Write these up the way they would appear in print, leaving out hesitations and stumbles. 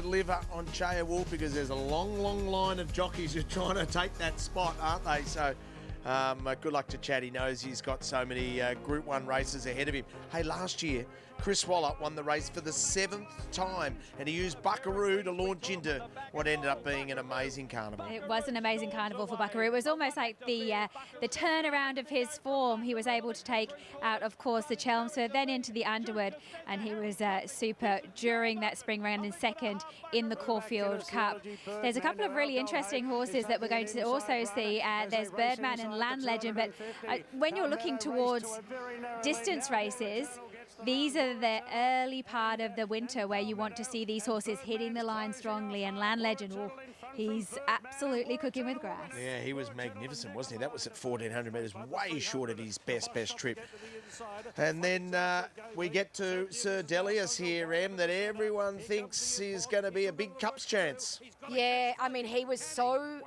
deliver on Chaya Wolf, because there's a long, long line of jockeys who are trying to take that spot, aren't they? So good luck to Chad. He knows he's got so many Group 1 races ahead of him. Hey, last year, Chris Waller won the race for the 7th time, and he used Buckaroo to launch into what ended up being an amazing carnival. It was an amazing carnival for Buckaroo. It was almost like the turnaround of his form. He was able to take out, of course, the Chelmsford, then into the Underwood, and he was super during that spring round in second in the Caulfield Cup. There's a couple of really interesting horses that we're going to also see. There's Birdman and Land Legend, but when you're looking towards distance races, these are the early part of the winter where you want to see these horses hitting the line strongly, and Land Legend, he's absolutely cooking with grass. Yeah, he was magnificent, wasn't he? That was at 1,400 metres, way short of his best trip. And then we get to Sir Delius here, Em, that everyone thinks is going to be a big Cups chance. Yeah, I mean, he was so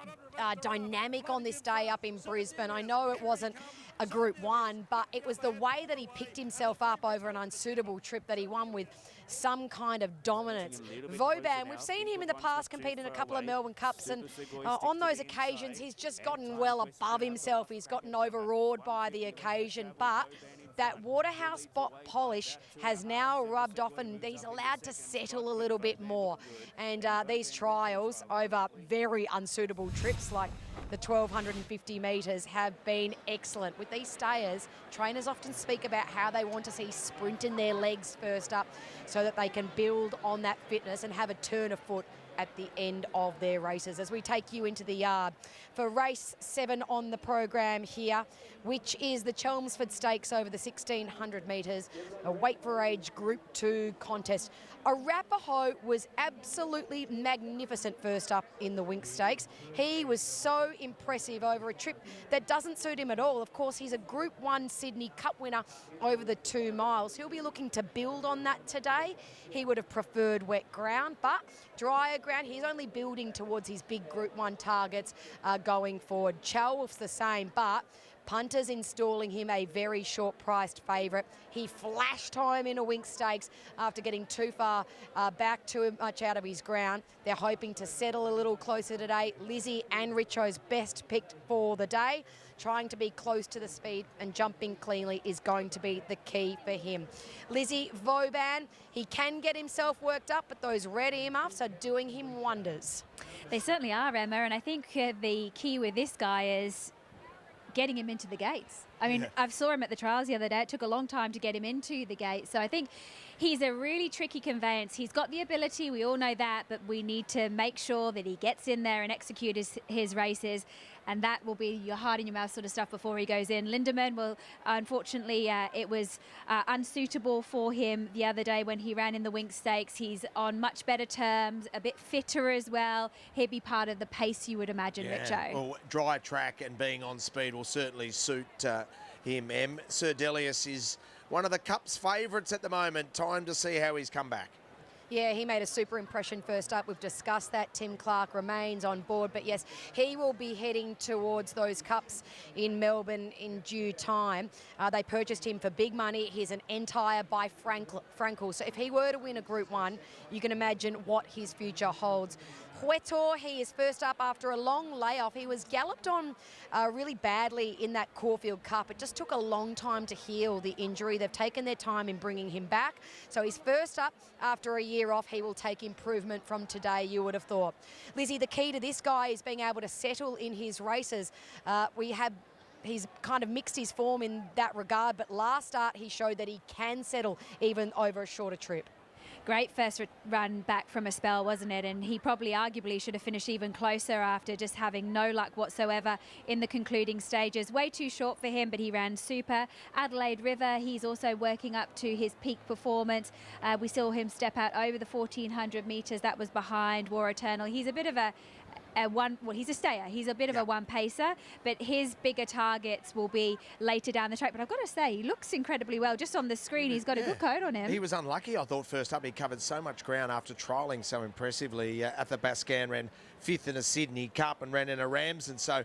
dynamic on this day up in Brisbane. I know it wasn't a Group 1, but it was the way that he picked himself up over an unsuitable trip that he won with some kind of dominance. Vauban, we've seen him in the past compete in a couple of Melbourne Cups, and on those occasions he's just gotten well above himself. He's gotten overawed by the occasion, but that Waterhouse polish has now rubbed off, and he's allowed to settle a little bit more. And these trials over very unsuitable trips like the 1,250 metres have been excellent. With these stayers, trainers often speak about how they want to see sprint in their legs first up so that they can build on that fitness and have a turn of foot at the end of their races. As we take you into the yard for race 7 on the program here, which is the Chelmsford Stakes over the 1,600 metres, a weight for age Group 2 contest. Arapaho was absolutely magnificent first up in the Winx Stakes. He was so impressive over a trip that doesn't suit him at all. Of course, he's a Group 1 Sydney Cup winner over the 2 miles. He'll be looking to build on that today. He would have preferred wet ground, but drier ground, he's only building towards his big Group 1 targets going forward. Chelwolf's the same, but punters installing him a very short-priced favourite. He flashed home in a Winx Stakes after getting too far back, too much out of his ground. They're hoping to settle a little closer today. Lizzie and Richo's best picked for the day. Trying to be close to the speed and jumping cleanly is going to be the key for him. Lizzie, Vauban, he can get himself worked up, but those red earmuffs are doing him wonders. They certainly are, Emma, and I think the key with this guy is getting him into the gates. I mean, I saw him at the trials the other day. It took a long time to get him into the gates. So I think he's a really tricky conveyance. He's got the ability, we all know that, but we need to make sure that he gets in there and executes his races. And that will be your heart in your mouth sort of stuff before he goes in. Lindemann will, unfortunately, it was unsuitable for him the other day when he ran in the Winx Stakes. He's on much better terms, a bit fitter as well. He'd be part of the pace, you would imagine, Richo. Well, dry track and being on speed will certainly suit him, Em. Sir Delius is one of the Cup's favourites at the moment. Time to see how he's come back. Yeah, he made a super impression first up. We've discussed that. Tim Clark remains on board. But yes, he will be heading towards those Cups in Melbourne in due time. They purchased him for big money. He's an entire by Frankel. So if he were to win a Group 1, you can imagine what his future holds. Huetor, he is first up after a long layoff. He was galloped on really badly in that Caulfield Cup. It just took a long time to heal the injury. They've taken their time in bringing him back. So he's first up after a year off. He will take improvement from today, you would have thought. Lizzie, the key to this guy is being able to settle in his races. He's kind of mixed his form in that regard, but last start he showed that he can settle even over a shorter trip. Great first run back from a spell, wasn't it? And he probably arguably should have finished even closer after just having no luck whatsoever in the concluding stages. Way too short for him, but he ran super. Adelaide River, he's also working up to his peak performance. We saw him step out over the 1,400 metres. That was behind War Eternal. He's a bit of he's a stayer. He's a bit of a one-pacer, but his bigger targets will be later down the track. But I've got to say, he looks incredibly well. Just on the screen, he's got a good coat on him. He was unlucky, I thought, first up. He covered so much ground after trialling so impressively at the Bascan. Ran 5th in a Sydney Cup and ran in a Ramsden. So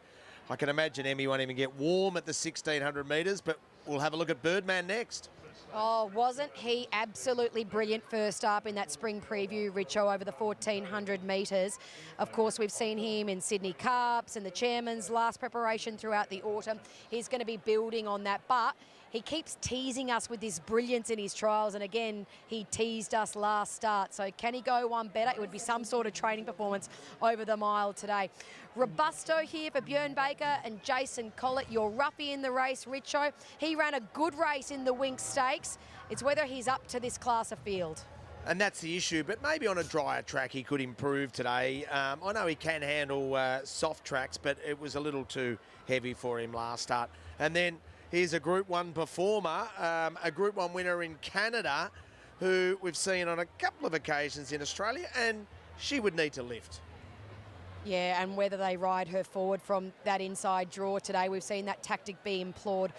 I can imagine Emmy won't even get warm at the 1,600 metres, but we'll have a look at Birdman next. Oh, wasn't he absolutely brilliant first up in that spring preview, Richo, over the 1,400 metres. Of course, we've seen him in Sydney Cups and the Chairman's last preparation throughout the autumn. He's going to be building on that, but he keeps teasing us with this brilliance in his trials, and again, he teased us last start. So can he go one better? It would be some sort of training performance over the mile today. Robusto here for Björn Baker and Jason Collett, your roughie in the race, Richo. He ran a good race in the Winx Stakes. It's whether he's up to this class of field. And that's the issue, but maybe on a drier track he could improve today. I know he can handle soft tracks, but it was a little too heavy for him last start. And then here's a Group 1 performer, a Group 1 winner in Canada, who we've seen on a couple of occasions in Australia, and she would need to lift. Yeah, and whether they ride her forward from that inside draw today. We've seen that tactic be employed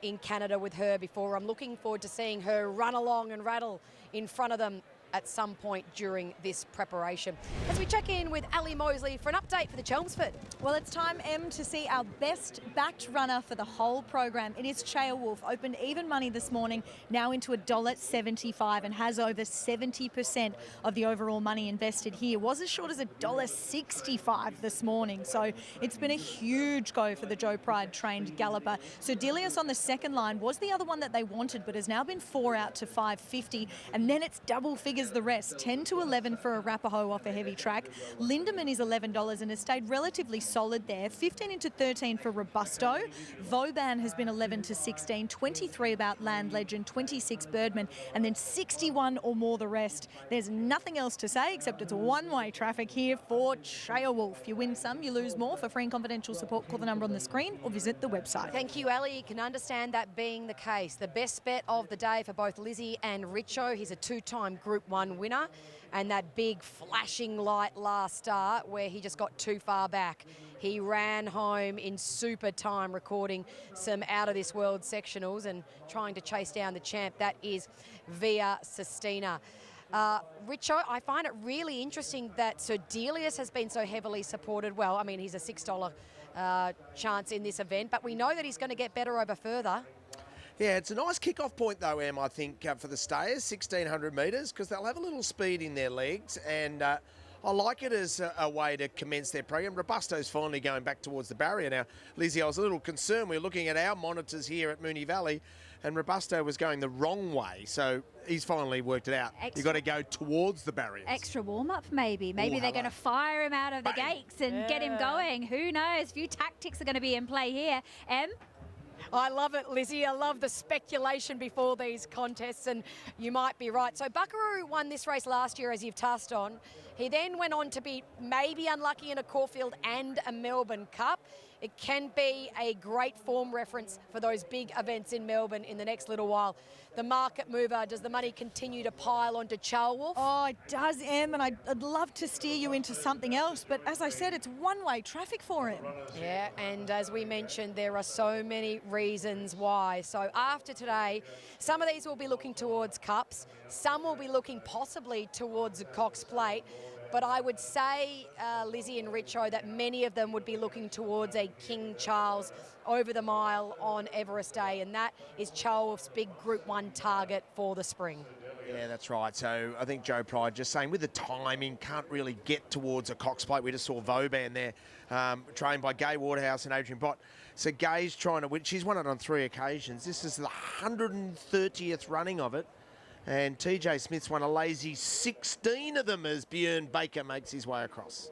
in Canada with her before. I'm looking forward to seeing her run along and rattle in front of them at some point during this preparation. As we check in with Ali Mosley for an update for the Chelmsford. Well, it's time, Em, to see our best backed runner for the whole program. It is Chaya Wolf, opened even money this morning, now into $1.75 and has over 70% of the overall money invested here. Was as short as $1.65 this morning, so it's been a huge go for the Joe Pride trained galloper. So Delius on the second line was the other one that they wanted, but has now been 4 out to $5.50, and then it's double figures the rest, 10 to 11 for Arapaho off a heavy track. Lindemann is $11 and has stayed relatively solid there. 15 into 13 for Robusto. Vauban has been 11 to 16, 23 about Land Legend, 26 Birdman, and then 61 or more the rest. There's nothing else to say except it's one-way traffic here for Chaya Wolf. You win some, you lose more. For free and confidential support, call the number on the screen or visit the website. Thank you, Ali. You can understand that being the case. The best bet of the day for both Lizzie and Richo. He's a 2-time Group 1 winner, and that big flashing light last start where he just got too far back. He ran home in super time, recording some out of this world sectionals and trying to chase down the champ. That is Via Sistina. Richo, I find it really interesting that Sir Delius has been so heavily supported. Well, I mean, he's a $6 chance in this event, but we know that he's going to get better over further. Yeah, it's a nice kick-off point, though, Em, I think, for the stayers, 1,600 metres, because they'll have a little speed in their legs, and I like it as a way to commence their program. Robusto's finally going back towards the barrier now. Lizzie, I was a little concerned. We were looking at our monitors here at Moonee Valley, and Robusto was going the wrong way, so he's finally worked it out. You've got to go towards the barriers. Extra warm-up, maybe. Maybe they're going to fire him out of the gates and get him going. Who knows? A few tactics are going to be in play here. Em? I love it, Lizzie. I love the speculation before these contests, and you might be right. So Buckaroo won this race last year, as you've touched on. He then went on to be maybe unlucky in a Caulfield and a Melbourne Cup. It can be a great form reference for those big events in Melbourne in the next little while. The market mover, does the money continue to pile onto Chaya Wolf? Oh, it does, Em, and I'd love to steer you into something else, but as I said, it's one-way traffic for him. Yeah, and as we mentioned, there are so many reasons why. So after today, some of these will be looking towards Cups, some will be looking possibly towards a Cox Plate, but I would say, Lizzie and Richo, that many of them would be looking towards a King Charles over the mile on Everest Day, and that is Chaya Wolf's big Group 1 target for the spring. Yeah, that's right. So I think Joe Pride just saying with the timing, can't really get towards a Cox Plate. We just saw Vauban there, trained by Gay Waterhouse and Adrian Bott. So Gay's trying to win. She's won it on 3 occasions. This is the 130th running of it. And TJ Smith's won a lazy 16 of them as Björn Baker makes his way across.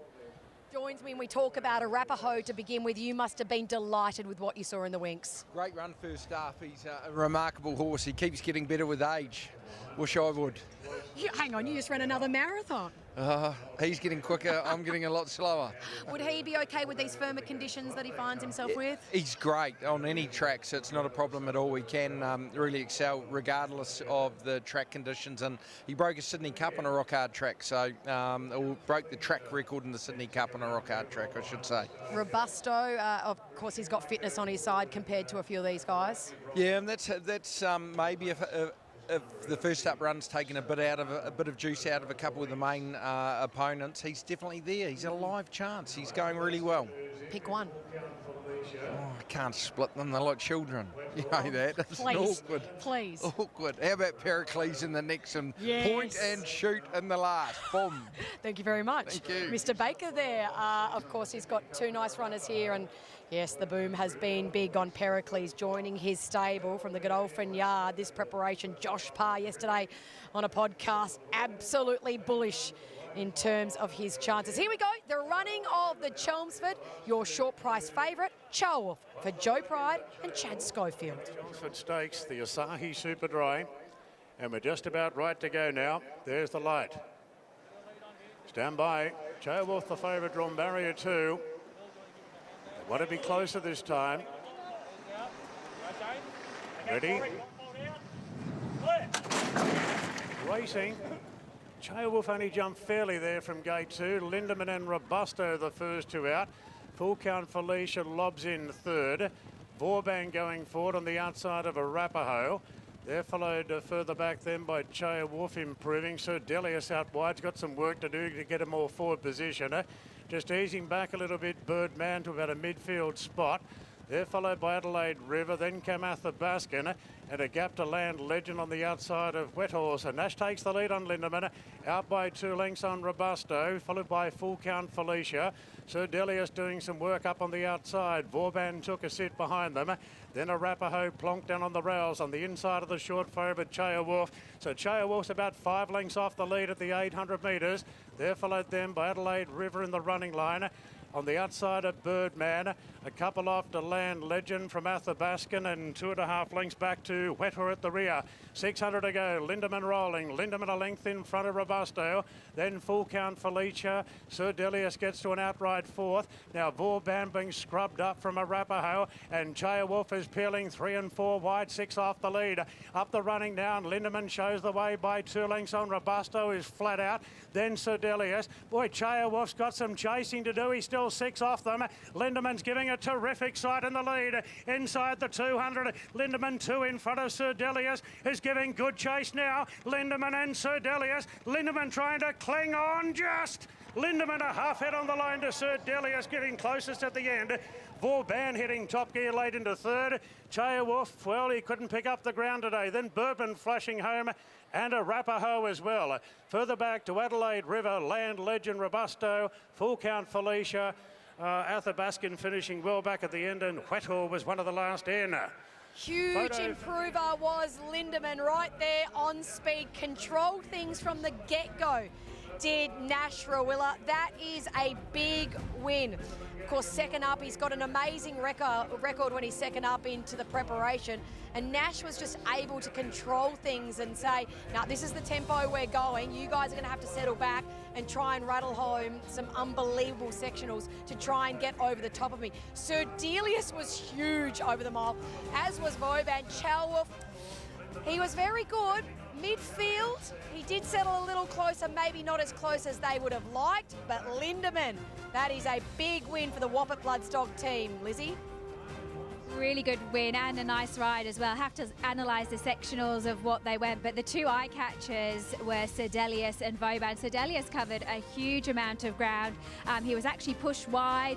Joins me when we talk about Arapaho to begin with. You must have been delighted with what you saw in the Winx. Great run first half. He's a remarkable horse. He keeps getting better with age. Wish I would. Hang on, you just ran another marathon. He's getting quicker. I'm getting a lot slower. Would he be okay with these firmer conditions that he finds himself with? He's great on any track, so it's not a problem at all. He can really excel regardless of the track conditions. And he broke a Sydney Cup on a rock hard track, so or broke the track record in the Sydney Cup on a rock hard track, I should say. Robusto, of course, he's got fitness on his side compared to a few of these guys. Yeah, and that's maybe if the first up run's taken a bit of juice out of a couple of the main opponents, he's definitely there. He's a live chance. He's going really well. Pick one. I can't split them. They're like children. You know that. It's Please, awkward. please. Awkward. How about Pericles in the next and point and shoot in the last? Boom. Thank you very much. Thank you. Mr. Baker there. Of course, he's got two nice runners here. And yes, the boom has been big on Pericles joining his stable from the Godolphin Yard. This preparation, Josh Parr yesterday on a podcast, absolutely bullish in terms of his chances. Here we go, the running of the Chelmsford, your short price favourite, Chelmsford for Joe Pride and Chad Schofield. Chelmsford Stakes, the Asahi Super Dry, and we're just about right to go now. There's the light. Stand by. Chelmsford the favourite, drawn barrier 2. They want to be closer this time. Ready? Racing. Chelmsford only jumped fairly there from gate 2. Lindemann and Robusto the first two out. Full count Felicia lobs in third. Vauban going forward on the outside of Arapaho. They're followed further back then by Chaya Wolf improving. Sir Delius out wide's got some work to do to get a more forward position. Just easing back a little bit, Birdman to about a midfield spot. They're followed by Adelaide River, then Camatha Baskin, and a gap to Land Legend on the outside of Wet Horse. And Nash takes the lead on Lindemann, out by 2 lengths on Robusto, followed by Full Count Felicia. Sir Delius doing some work up on the outside. Vauban took a sit behind them. Then Arapaho plonked down on the rails on the inside of the short favourite Chaya Wolf. So Chaya Wolf's about 5 lengths off the lead at the 800 metres. They're followed then by Adelaide River in the running line. On the outside of Birdman, a couple off to Land Legend from Athabaskan and 2.5 lengths back to Wether at the rear. 600 to go, Lindemann rolling, Lindemann a length in front of Robusto, then Full Count Felicia. Sir Delius gets to an outright fourth. Now Vauban being scrubbed up from Arapaho, and Chaya Wolf is peeling 3 and 4 wide, 6 off the lead. Up the running down, Lindemann shows the way by 2 lengths on Robusto, is flat out. Then Sir Delius. Boy, Chaya Wolf's got some chasing to do. He's still 6 off them. Lindemann's giving a terrific sight in the lead. Inside the 200, Lindemann 2 in front of Sir Delius is giving good chase now. Lindemann and Sir Delius. Lindemann trying to cling on just. Lindemann a half head on the line to Sir Delius, getting closest at the end. Vauban hitting top gear late into third. Chaya Wolf, well, he couldn't pick up the ground today. Then Bourbon flashing home and Arapaho as well. Further back to Adelaide River, Land Legend, Robusto, Full Count Felicia, Athabaskan finishing well back at the end, and Wether was one of the last in. Huge improver was Lindemann right there on speed, controlled things from the get-go. Did Nash Rawiller. That is a big win. Of course, second up, he's got an amazing record when he's second up into the preparation. And Nash was just able to control things and say, now this is the tempo we're going. You guys are going to have to settle back and try and rattle home some unbelievable sectionals to try and get over the top of me. Sir Delius was huge over the mile, as was Vauban. Chelmsford, he was very good. Midfield, he did settle a little closer, maybe not as close as they would have liked, but Lindemann, that is a big win for the Whoppet Bloodstock team. Lizzie? Really good win and a nice ride as well. Have to analyse the sectionals of what they went, but the two eye catchers were Sir Delius and Vauban. Sir Delius covered a huge amount of ground. He was actually pushed wide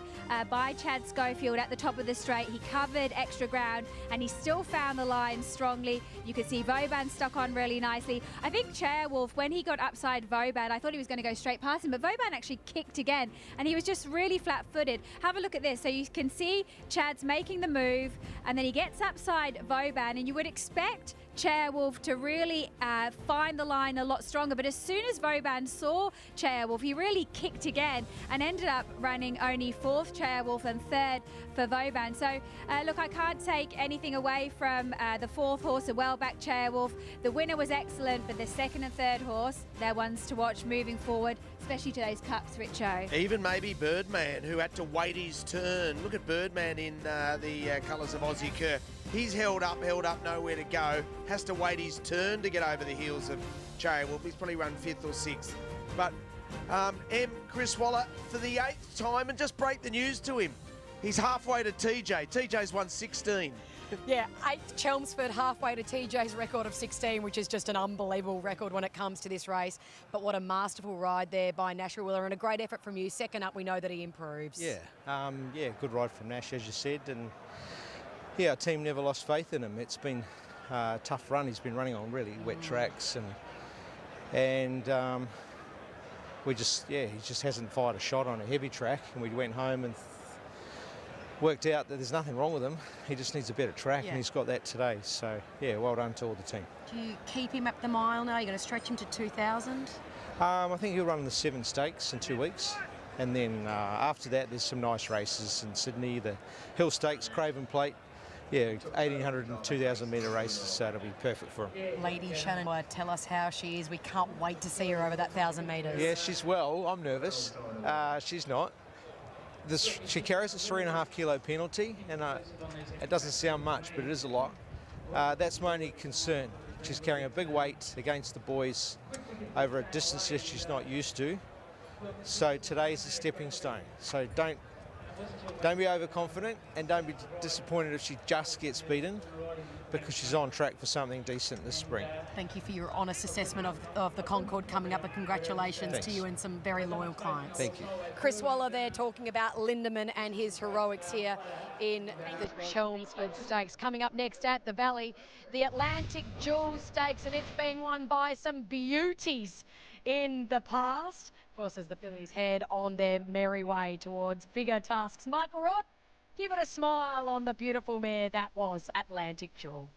by Chad Schofield at the top of the straight. He covered extra ground and he still found the line strongly. You could see Vauban stuck on really nicely. I think Chaya Wolf, when he got upside Vauban, I thought he was going to go straight past him, but Vauban actually kicked again and he was just really flat-footed. Have a look at this. So you can see Chad's making the move, and then he gets upside Vauban, and you would expect Chaya Wolf to really find the line a lot stronger, but as soon as Vauban saw Chaya Wolf, he really kicked again and ended up running only fourth Chaya Wolf and third for Vauban. So look, I can't take anything away from the fourth horse, a well-backed Chaya Wolf. The winner was excellent, but the second and third horse, they're ones to watch moving forward, especially to those cups, Richo. Even maybe Birdman, who had to wait his turn. Look at Birdman in the colours of Aussie Kerr. He's held up, nowhere to go. Has to wait his turn to get over the heels of Chaya Wolf. He's probably run 5th or 6th. But Chris Waller for the 8th time, and just break the news to him. He's halfway to TJ. TJ's won 16. Yeah, 8th Chelmsford, halfway to TJ's record of 16, which is just an unbelievable record when it comes to this race. But what a masterful ride there by Nash Willer, and a great effort from you. Second up, we know that he improves. Yeah, good ride from Nash, as you said, and yeah, our team never lost faith in him. It's been a tough run. He's been running on really wet tracks, and he just hasn't fired a shot on a heavy track. And we went home and worked out that there's nothing wrong with him. He just needs a better track, and he's got that today. So yeah, well done to all the team. Do you keep him up the mile now? You're going to stretch him to 2,000? I think he'll run the 7 stakes in 2 weeks. And then after that, there's some nice races in Sydney, the Hill Stakes, Craven Plate. Yeah, 1,800 and 2,000 metre races, so it'll be perfect for him. Lady Shannon, tell us how she is. We can't wait to see her over that 1,000 metres. Yeah, she's well. I'm nervous. She's not. She carries a 3.5 kilo penalty, and it doesn't sound much, but it is a lot. That's my only concern. She's carrying a big weight against the boys over a distance that she's not used to. So today's a stepping stone. So don't be overconfident, and don't be disappointed if she just gets beaten, because she's on track for something decent this spring. Thank you for your honest assessment of the Concord coming up, and congratulations Thanks. to you and some very loyal clients. Thank you. Chris Waller there talking about Lindemann and his heroics here in the Chelmsford Stakes. Coming up next at the Valley, the Atlantic Jewel Stakes, and it's been won by some beauties in the past. Of course, as the fillies head on their merry way towards bigger tasks. Michael Rod, give it a smile on the beautiful mare that was Atlantic Jewel.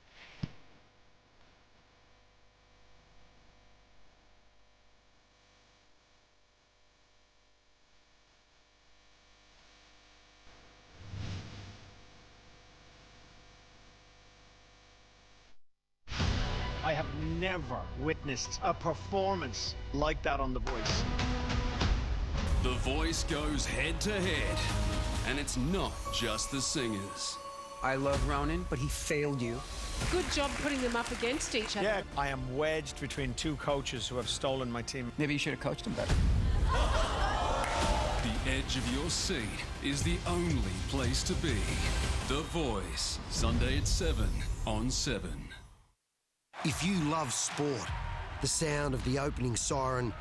I have never witnessed a performance like that on The Voice. The Voice goes head to head, and it's not just the singers. I love Ronan, but he failed you. Good job putting them up against each other. Yeah, I am wedged between two coaches who have stolen my team. Maybe you should have coached him better. The edge of your seat is the only place to be. The Voice, Sunday at 7 on 7. If you love sport, the sound of the opening siren,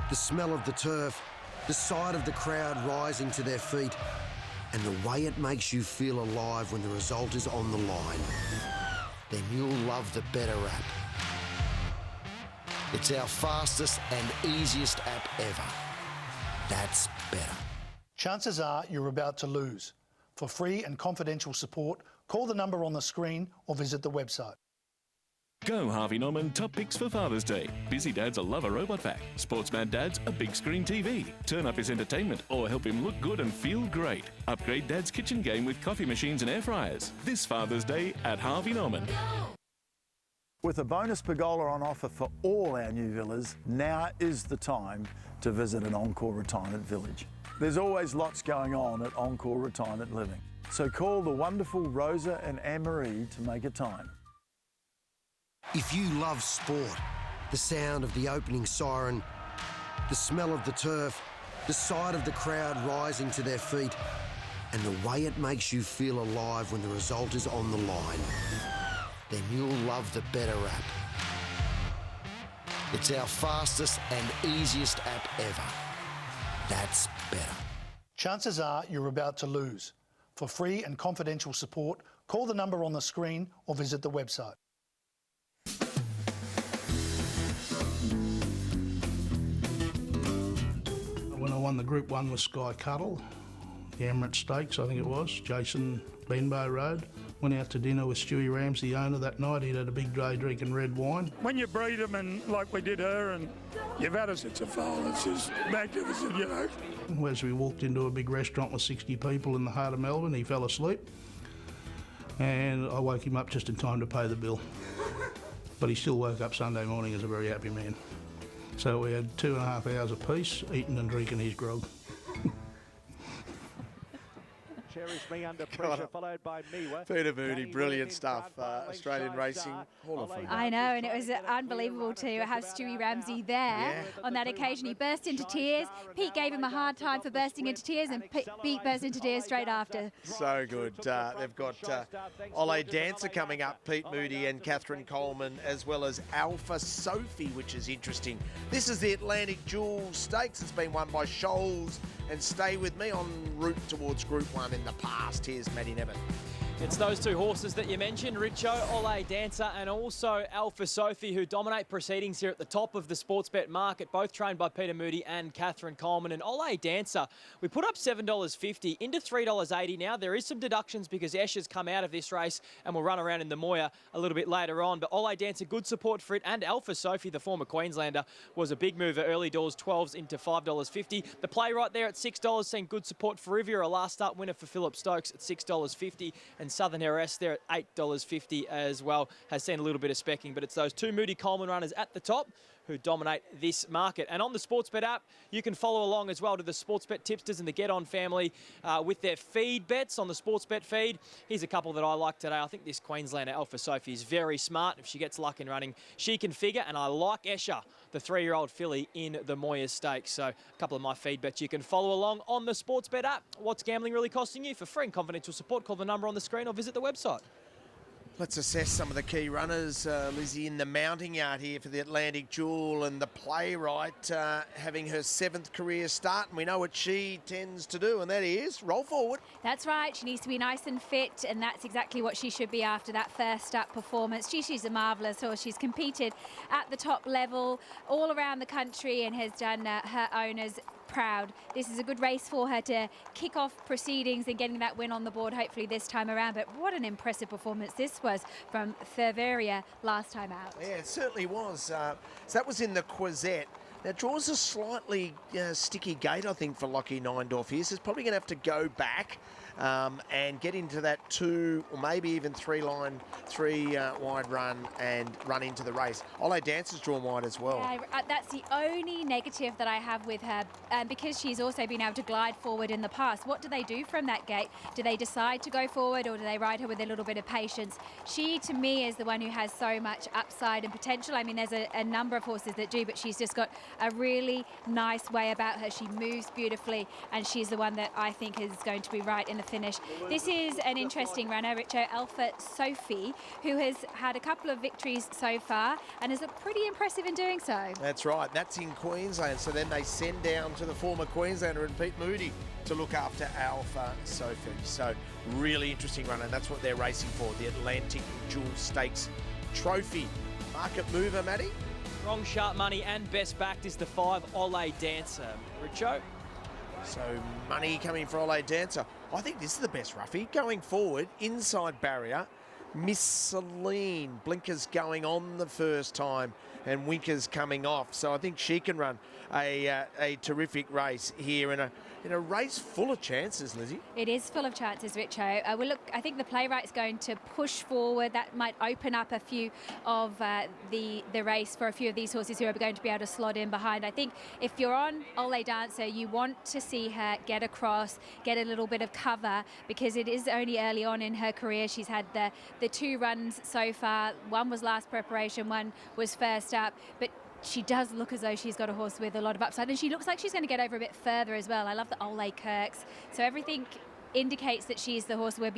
the smell of the turf, the sight of the crowd rising to their feet, and the way it makes you feel alive when the result is on the line, then you'll love the Better app. It's our fastest and easiest app ever. That's better. Chances are you're about to lose. For free and confidential support, call the number on the screen or visit the website. Go Harvey Norman top picks for Father's Day. Busy dads will love a robot vac. Sportsman dads a big screen TV. Turn up his entertainment or help him look good and feel great. Upgrade dad's kitchen game with coffee machines and air fryers. This Father's Day at Harvey Norman. With a bonus pergola on offer for all our new villas, now is the time to visit an Encore Retirement Village. There's always lots going on at Encore Retirement Living. So call the wonderful Rosa and Anne-Marie to make a time. If you love sport, the sound of the opening siren, the smell of the turf, the sight of the crowd rising to their feet, and the way it makes you feel alive when the result is on the line, then you'll love the Better app. It's our fastest and easiest app ever. That's better. Chances are you're about to lose. For free and confidential support, call the number on the screen or visit the website. When I won the Group 1 with Sky Cuttle, the Emirates Stakes, I think it was, Jason Benbow Road. Went out to dinner with Stewie Ramsey, the owner, that night. He'd had a big day drinking red wine. When you breed them, and like we did her, and you've had us, it's a foal. It's just magnificent, you know. As we walked into a big restaurant with 60 people in the heart of Melbourne, he fell asleep. And I woke him up just in time to pay the bill. But he still woke up Sunday morning as a very happy man. So we had 2.5 hours apiece, eating and drinking his grog. Peter Moody, brilliant stuff. Australian Racing Hall of Fame. I know, and it was unbelievable to have Stewie Ramsey there on that occasion. He burst into tears. Pete gave him a hard time for bursting into tears, and Pete burst into tears straight after. So good. They've got Ole Dancer coming up, Pete Moody and Catherine Coleman, as well as Alpha Sophie, which is interesting. This is the Atlantic Jewel Stakes. It's been won by Scholes and Stay With Me en route towards Group 1 in the past. Here's Matty Nevin. It's those two horses that you mentioned, Richo, Ole Dancer and also Alpha Sophie, who dominate proceedings here at the top of the sports bet market, both trained by Peter Moody and Catherine Coleman. And Ole Dancer, we put up $7.50 into $3.80 now. There is some deductions because Esh has come out of this race and will run around in the Moya a little bit later on. But Ole Dancer, good support for it. And Alpha Sophie, the former Queenslander, was a big mover early doors, 12s into $5.50. The play right there at $6, seeing good support for Riviera, a last start winner for Philip Stokes at $6.50. And Southern RS there at $8.50 as well, has seen a little bit of specking, but it's those two Moody Coleman runners at the top who dominate this market. And on the Sportsbet app, you can follow along as well to the Sportsbet tipsters and the Get On family with their feed bets on the Sportsbet feed. Here's a couple that I like today. I think this Queenslander Alpha Sophie is very smart. If she gets luck in running, she can figure, and I like Escher, the 3-year-old filly in the Moya Stakes. So a couple of my feed bets you can follow along on the Sportsbet app. What's gambling really costing you? For free and confidential support, call the number on the screen or visit the website. Let's assess some of the key runners, Lizzie, in the mounting yard here for the Atlantic Jewel, and the Playwright having her 7th career start, and we know what she tends to do, and that is roll forward. That's right. She needs to be nice and fit, and that's exactly what she should be after that first up performance. She's a marvellous horse. She's competed at the top level all around the country and has done her owners proud. This is a good race for her to kick off proceedings and getting that win on the board hopefully this time around. But what an impressive performance this was from Cerveria last time out. Yeah, it certainly was. So that was in the Quezette. Now, draws a slightly sticky gate, I think, for Lockie Neindorf here. So it's probably going to have to go back and get into that 2 or maybe even 3 wide run and run into the race. Ole Dancer's drawn wide as well. Yeah, that's the only negative that I have with her, because she's also been able to glide forward in the past. What do they do from that gate? Do they decide to go forward, or do they ride her with a little bit of patience? She, to me, is the one who has so much upside and potential. I mean, there's a number of horses that do, but she's just got a really nice way about her. She moves beautifully, and she's the one that I think is going to be right in the finish. This is an interesting runner, Richo, Alpha Sophie, who has had a couple of victories so far and is pretty impressive in doing so. That's right. That's in Queensland. So then they send down to the former Queenslander and Pete Moody to look after Alpha Sophie. So really interesting runner. And that's what they're racing for, the Atlantic Jewel Stakes Trophy. Market mover, Matty? Wrong sharp money and best backed is the 5 Ole Dancer. Richo? So money coming for Ole Dancer. I think this is the best roughie. Going forward, inside barrier, Miss Celine. Blinkers going on the first time and winkers coming off. So I think she can run a terrific race here in a race full of chances, Lizzie. It is full of chances, Richo. I think the Playwright's going to push forward. That might open up a few of the race for a few of these horses who are going to be able to slot in behind. I think if you're on Ole Dancer, you want to see her get across, get a little bit of cover, because it is only early on in her career. She's had the 2 runs so far. One was last preparation, one was first up, but she does look as though she's got a horse with a lot of upside, and she looks like she's going to get over a bit further as well. I love the Ole Kirks. So everything indicates that she's the horse we'll be